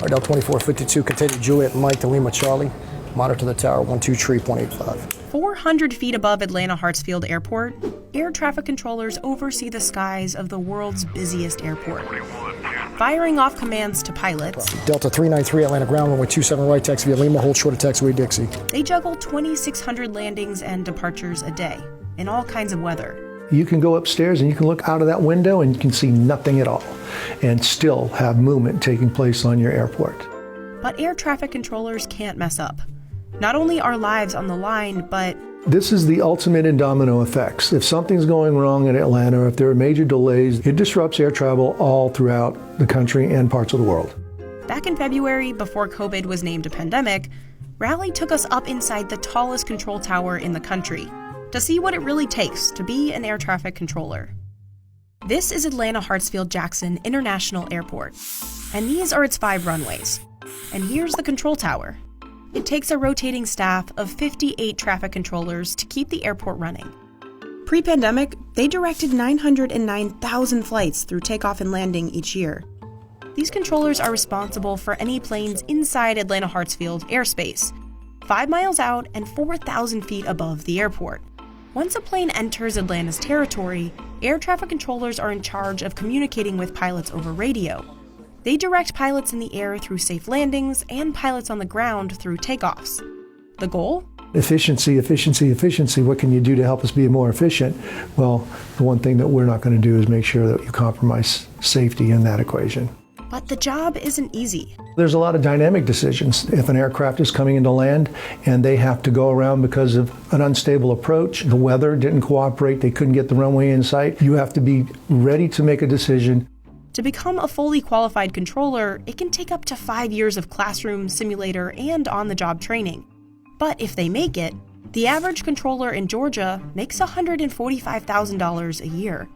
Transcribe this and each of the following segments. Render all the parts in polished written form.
Delta 2452, continue Juliet Mike to Lima Charlie. Monitor the tower 123.85. 400 feet above Atlanta Hartsfield Airport, air traffic controllers oversee the skies of the world's busiest airport. Firing off commands to pilots. Delta 393 Atlanta ground runway 27 right taxi via Lima, hold short of taxiway Dixie. They juggle 2,600 landings and departures a day in all kinds of weather. You can go upstairs and you can look out of that window and you can see nothing at all and still have movement taking place on your airport. But air traffic controllers can't mess up. Not only are lives on the line, but this is the ultimate in domino effects. If something's going wrong in Atlanta, or if there are major delays, it disrupts air travel all throughout the country and parts of the world. Back in February, before COVID was named a pandemic, Raleigh took us up inside the tallest control tower in the country to see what it really takes to be an air traffic controller. This is Atlanta Hartsfield-Jackson International Airport, and these are its 5 runways. And here's the control tower. It takes a rotating staff of 58 traffic controllers to keep the airport running. Pre-pandemic, they directed 909,000 flights through takeoff and landing each year. These controllers are responsible for any planes inside Atlanta Hartsfield airspace, 5 miles out and 4,000 feet above the airport. Once a plane enters Atlanta's territory, air traffic controllers are in charge of communicating with pilots over radio. They direct pilots in the air through safe landings and pilots on the ground through takeoffs. The goal? Efficiency, efficiency, efficiency. What can you do to help us be more efficient? Well, the one thing that we're not going to do is make sure that you compromise safety in that equation. But the job isn't easy. There's a lot of dynamic decisions. If an aircraft is coming into land and they have to go around because of an unstable approach, the weather didn't cooperate, they couldn't get the runway in sight, you have to be ready to make a decision. To become a fully qualified controller, it can take up to 5 years of classroom, simulator, and on-the-job training. But if they make it, the average controller in Georgia makes $145,000 a year.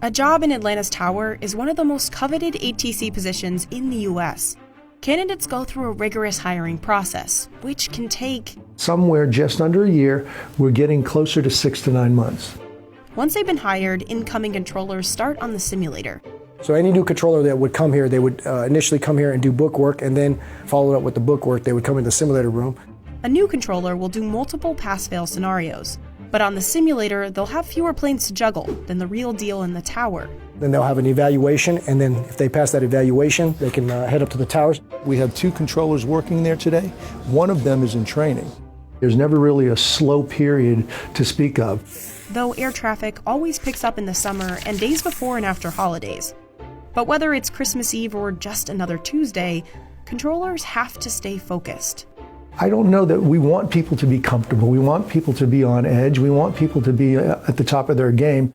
A job in Atlanta's tower is one of the most coveted ATC positions in the U.S. Candidates go through a rigorous hiring process, which can take somewhere just under a year. We're getting closer to 6 to 9 months. Once they've been hired, incoming controllers start on the simulator. So any new controller that would come here, they would initially come here and do book work, and then follow it up with the book work. They would come in the simulator room. A new controller will do multiple pass-fail scenarios, but on the simulator, they'll have fewer planes to juggle than the real deal in the tower. Then they'll have an evaluation, and then if they pass that evaluation, they can head up to the towers. We have 2 controllers working there today. One of them is in training. There's never really a slow period to speak of. Though air traffic always picks up in the summer and days before and after holidays. But whether it's Christmas Eve or just another Tuesday, controllers have to stay focused. I don't know that we want people to be comfortable. We want people to be on edge. We want people to be at the top of their game.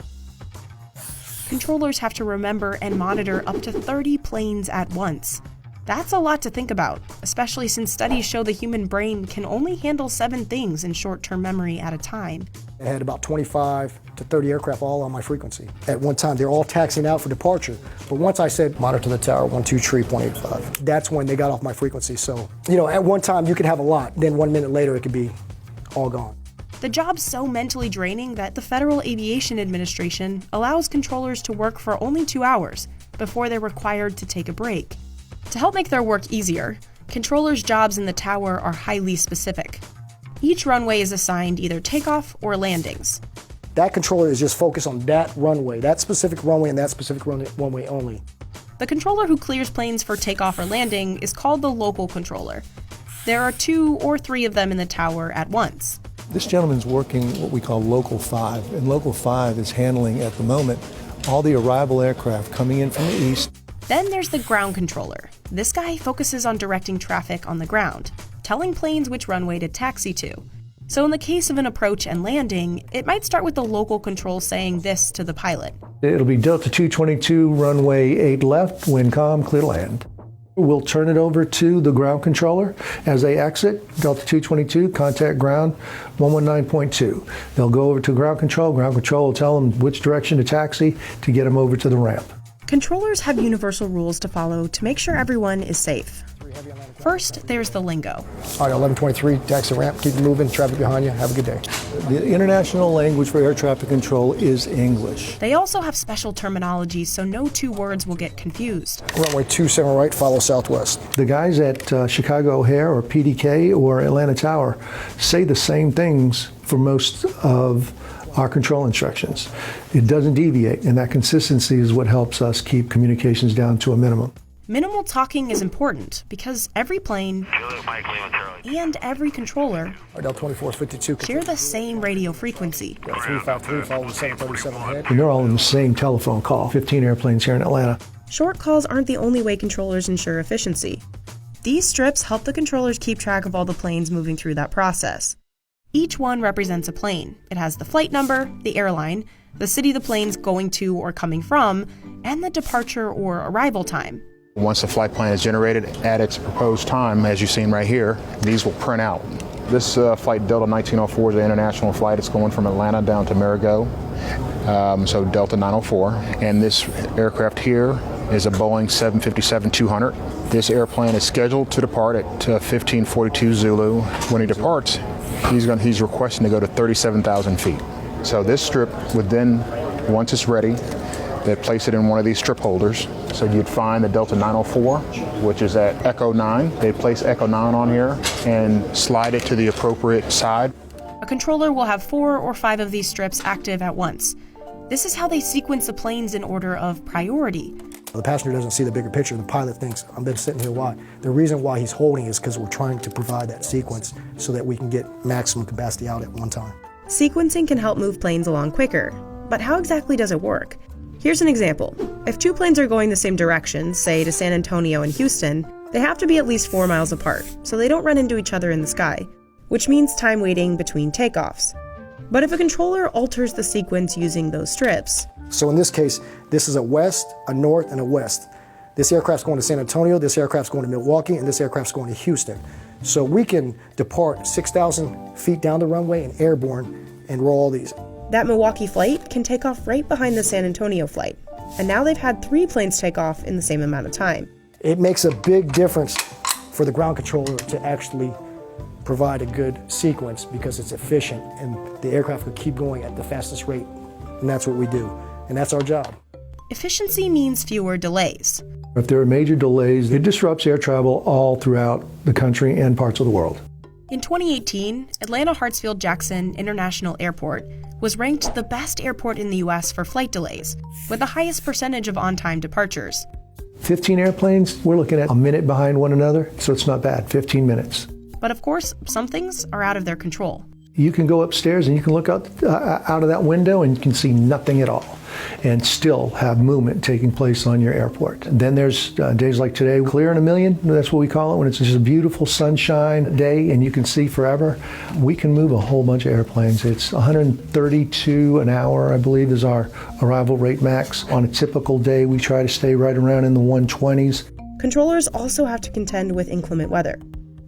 Controllers have to remember and monitor up to 30 planes at once. That's a lot to think about, especially since studies show the human brain can only handle 7 things in short-term memory at a time. I had about 25 to 30 aircraft all on my frequency. At one time, they're all taxiing out for departure. But once I said, monitor the tower 123.85, that's when they got off my frequency. So, at one time you could have a lot, then 1 minute later it could be all gone. The job's so mentally draining that the Federal Aviation Administration allows controllers to work for only 2 hours before they're required to take a break. To help make their work easier, controllers' jobs in the tower are highly specific. Each runway is assigned either takeoff or landings. That controller is just focused on that runway, that specific runway and that specific runway only. The controller who clears planes for takeoff or landing is called the local controller. There are 2 or 3 of them in the tower at once. This gentleman's working what we call Local 5, and Local 5 is handling, at the moment, all the arrival aircraft coming in from the east. Then there's the ground controller. This guy focuses on directing traffic on the ground, telling planes which runway to taxi to. So in the case of an approach and landing, it might start with the local control saying this to the pilot. It'll be Delta 222, runway 8 left, wind calm, clear to land. We'll turn it over to the ground controller as they exit. Delta 222, contact ground 119.2. They'll go over to ground control. Ground control will tell them which direction to taxi to get them over to the ramp. Controllers have universal rules to follow to make sure everyone is safe. First, there's the lingo. All right, 1123, taxi ramp, keep moving, traffic behind you, have a good day. The international language for air traffic control is English. They also have special terminology, so no two words will get confused. Runway 27 right, follow southwest. The guys at Chicago O'Hare or PDK or Atlanta Tower say the same things for most of our control instructions. It doesn't deviate, and that consistency is what helps us keep communications down to a minimum. Minimal talking is important because every plane and every controller Delta 2452. share the same radio frequency. 353, follow 737 ahead. And they're all in the same telephone call, 15 airplanes here in Atlanta. Short calls aren't the only way controllers ensure efficiency. These strips help the controllers keep track of all the planes moving through that process. Each one represents a plane. It has the flight number, the airline, the city the plane's going to or coming from, and the departure or arrival time. Once the flight plan is generated at its proposed time, as you've seen right here, these will print out. This flight Delta 1904 is an international flight. It's going from Atlanta down to Marigot, so Delta 904. And this aircraft here is a Boeing 757-200. This airplane is scheduled to depart at 1542 Zulu. When he departs, he's requesting to go to 37,000 feet. So this strip would then, once it's ready, they place it in one of these strip holders. So you'd find the Delta 904, which is at Echo 9. They place Echo 9 on here and slide it to the appropriate side. A controller will have 4 or 5 of these strips active at once. This is how they sequence the planes in order of priority. The passenger doesn't see the bigger picture. The pilot thinks, I've been sitting here, why? The reason why he's holding is because we're trying to provide that sequence so that we can get maximum capacity out at one time. Sequencing can help move planes along quicker, but how exactly does it work? Here's an example. If 2 planes are going the same direction, say to San Antonio and Houston, they have to be at least 4 miles apart, so they don't run into each other in the sky, which means time waiting between takeoffs. But if a controller alters the sequence using those strips... So in this case, this is a west, a north, and a west. This aircraft's going to San Antonio, this aircraft's going to Milwaukee, and this aircraft's going to Houston. So we can depart 6,000 feet down the runway and airborne and roll these. That Milwaukee flight can take off right behind the San Antonio flight, and now they've had 3 planes take off in the same amount of time. It makes a big difference for the ground controller to actually provide a good sequence because it's efficient and the aircraft will keep going at the fastest rate, and that's what we do, and that's our job. Efficiency means fewer delays. If there are major delays, it disrupts air travel all throughout the country and parts of the world. In 2018, Atlanta Hartsfield-Jackson International Airport was ranked the best airport in the U.S. for flight delays, with the highest percentage of on-time departures. 15 airplanes, we're looking at a minute behind one another, so it's not bad, 15 minutes. But of course, some things are out of their control. You can go upstairs and you can look out of that window and you can see nothing at all and still have movement taking place on your airport. Then there's days like today, clear in a million, that's what we call it, when it's just a beautiful sunshine day and you can see forever. We can move a whole bunch of airplanes. It's 132 an hour, I believe, is our arrival rate max. On a typical day, we try to stay right around in the 120s. Controllers also have to contend with inclement weather.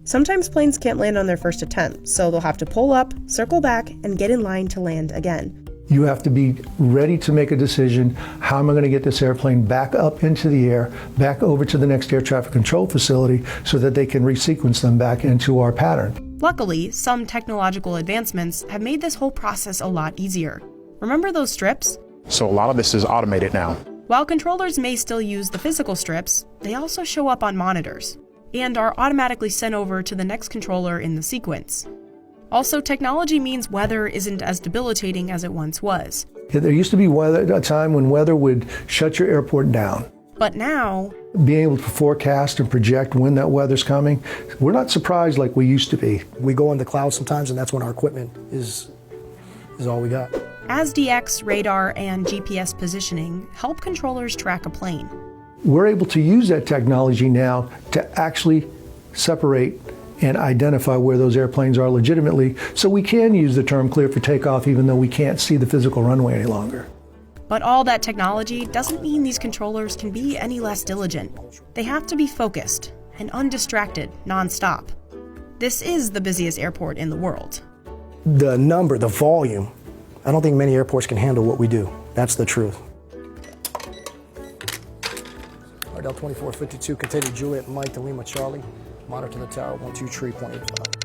Sometimes planes can't land on their first attempt, so they'll have to pull up, circle back, and get in line to land again. You have to be ready to make a decision. How am I going to get this airplane back up into the air, back over to the next air traffic control facility so that they can resequence them back into our pattern? Luckily, some technological advancements have made this whole process a lot easier. Remember those strips? So a lot of this is automated now. While controllers may still use the physical strips, they also show up on monitors and are automatically sent over to the next controller in the sequence. Also, technology means weather isn't as debilitating as it once was. There used to be a time when weather would shut your airport down. But now, being able to forecast and project when that weather's coming, we're not surprised like we used to be. We go in the cloud sometimes, and that's when our equipment is all we got. ASDX, radar, and GPS positioning help controllers track a plane. We're able to use that technology now to actually separate and identify where those airplanes are legitimately, so we can use the term clear for takeoff even though we can't see the physical runway any longer. But all that technology doesn't mean these controllers can be any less diligent. They have to be focused and undistracted nonstop. This is the busiest airport in the world. The number, the volume, I don't think many airports can handle what we do. That's the truth. RDL 2452, continue Juliet Mike to Lima Charlie. Monitor the tower, 123.85.